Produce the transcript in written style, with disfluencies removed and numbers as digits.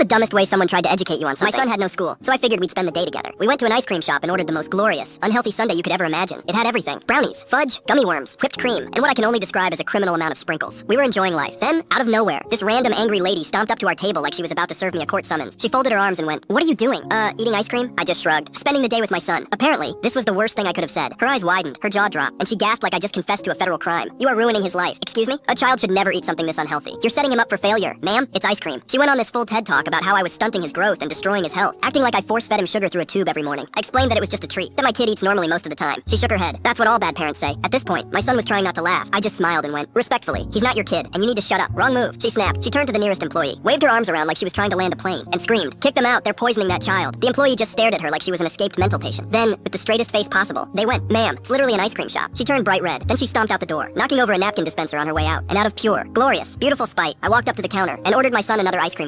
dumbest way someone tried to educate you on something. My son had no school, so I figured we'd spend the day together. We went to an ice cream shop and ordered the most glorious, unhealthy sundae you could ever imagine. It had everything. Brownies, fudge, gummy worms, whipped cream, and what I can only describe as a criminal amount of sprinkles. We were enjoying life. Then, out of nowhere, this random angry lady stomped up to our table like she was about to serve me a court summons. She folded her arms and went, "What are you doing? Eating ice cream?" I just shrugged. Spending the day with my son. Apparently, this was the worst thing I could have said. Her eyes widened, her jaw dropped, and she gasped like I just confessed to a federal crime. "You are ruining his life." Excuse me? A child should never eat something this unhealthy. You're setting him up for failure. Ma'am, it's ice cream. She went on this full TED talk about how I was stunting his growth and destroying his health, acting like I force-fed him sugar through a tube every morning. I explained that it was just a treat, that my kid eats normally most of the time. She shook her head. That's what all bad parents say. At this point, my son was trying not to laugh. I just smiled and went, "Respectfully, he's not your kid, and you need to shut up." Wrong move. She snapped. She turned to the nearest employee, waved her arms around like she was trying to land a plane, and screamed, "Kick them out, they're poisoning that child." The employee just stared at her like she was an escaped mental patient. Then, with the straightest face possible, they went, "Ma'am, it's literally an ice cream shop." She turned bright red. Then she stomped out the door, knocking over a napkin dispenser on her way out. And out of pure, glorious, beautiful spite, I walked up to the counter and ordered my son another ice cream